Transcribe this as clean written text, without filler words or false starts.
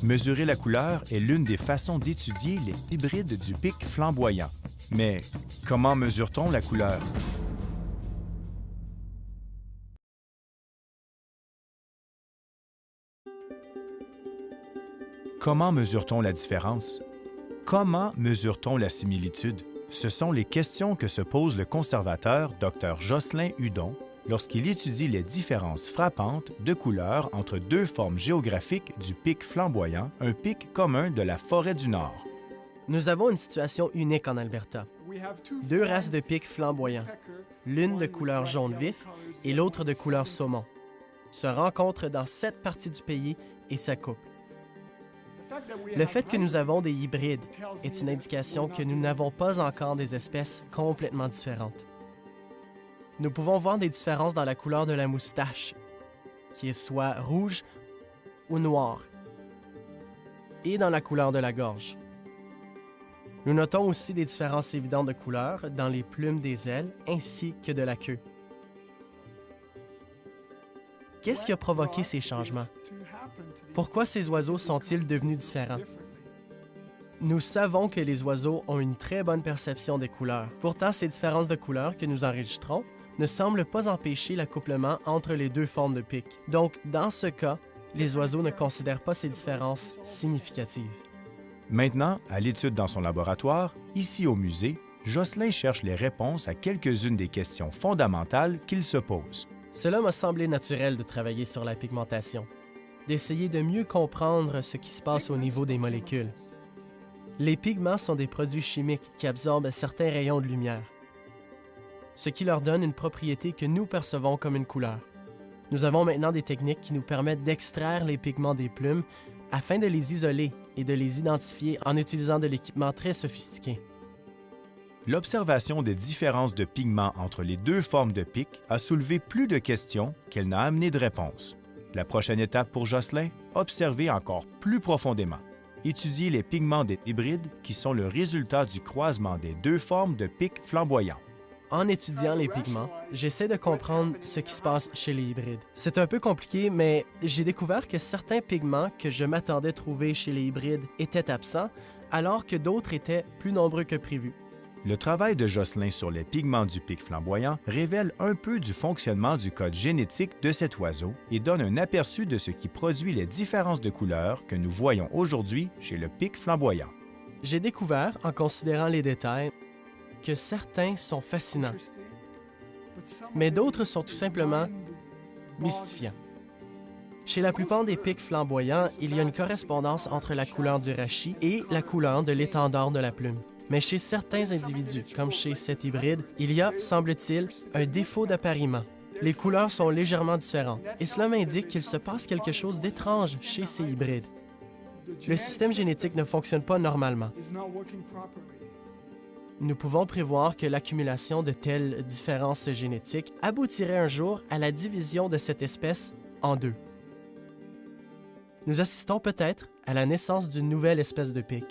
Mesurer la couleur est l'une des façons d'étudier les hybrides du pic flamboyant. Mais comment mesure-t-on la couleur? Comment mesure-t-on la différence? Comment mesure-t-on la similitude? Ce sont les questions que se pose le conservateur Dr Jocelyn Hudon lorsqu'il étudie les différences frappantes de couleurs entre deux formes géographiques du pic flamboyant, un pic commun de la forêt du Nord. Nous avons une situation unique en Alberta. Deux races de pics flamboyants, l'une de couleur jaune vif et l'autre de couleur saumon, se rencontrent dans cette partie du pays et s'accouplent. Le fait que nous avons des hybrides est une indication que nous n'avons pas encore des espèces complètement différentes. Nous pouvons voir des différences dans la couleur de la moustache, qui est soit rouge ou noire, et dans la couleur de la gorge. Nous notons aussi des différences évidentes de couleur dans les plumes des ailes ainsi que de la queue. Qu'est-ce qui a provoqué ces changements? Pourquoi ces oiseaux sont-ils devenus différents? Nous savons que les oiseaux ont une très bonne perception des couleurs. Pourtant, ces différences de couleurs que nous enregistrons ne semblent pas empêcher l'accouplement entre les deux formes de pic. Donc, dans ce cas, les oiseaux ne considèrent pas ces différences significatives. Maintenant, à l'étude dans son laboratoire, ici au musée, Jocelyn cherche les réponses à quelques-unes des questions fondamentales qu'il se pose. Cela m'a semblé naturel de travailler sur la pigmentation, d'essayer de mieux comprendre ce qui se passe au niveau des molécules. Les pigments sont des produits chimiques qui absorbent certains rayons de lumière, ce qui leur donne une propriété que nous percevons comme une couleur. Nous avons maintenant des techniques qui nous permettent d'extraire les pigments des plumes afin de les isoler et de les identifier en utilisant de l'équipement très sophistiqué. L'observation des différences de pigments entre les deux formes de pic a soulevé plus de questions qu'elle n'a amené de réponses. La prochaine étape pour Jocelyn, observer encore plus profondément. Étudier les pigments des hybrides qui sont le résultat du croisement des deux formes de pic flamboyants. En étudiant les pigments, j'essaie de comprendre ce qui se passe chez les hybrides. C'est un peu compliqué, mais j'ai découvert que certains pigments que je m'attendais trouver chez les hybrides étaient absents, alors que d'autres étaient plus nombreux que prévu. Le travail de Jocelyn sur les pigments du pic flamboyant révèle un peu du fonctionnement du code génétique de cet oiseau et donne un aperçu de ce qui produit les différences de couleurs que nous voyons aujourd'hui chez le pic flamboyant. J'ai découvert, en considérant les détails, que certains sont fascinants, mais d'autres sont tout simplement mystifiants. Chez la plupart des pics flamboyants, il y a une correspondance entre la couleur du rachis et la couleur de l'étendard de la plume. Mais chez certains individus, comme chez cet hybride, il y a, semble-t-il, un défaut d'appariement. Les couleurs sont légèrement différentes, et cela m'indique qu'il se passe quelque chose d'étrange chez ces hybrides. Le système génétique ne fonctionne pas normalement. Nous pouvons prévoir que l'accumulation de telles différences génétiques aboutirait un jour à la division de cette espèce en deux. Nous assistons peut-être à la naissance d'une nouvelle espèce de pic.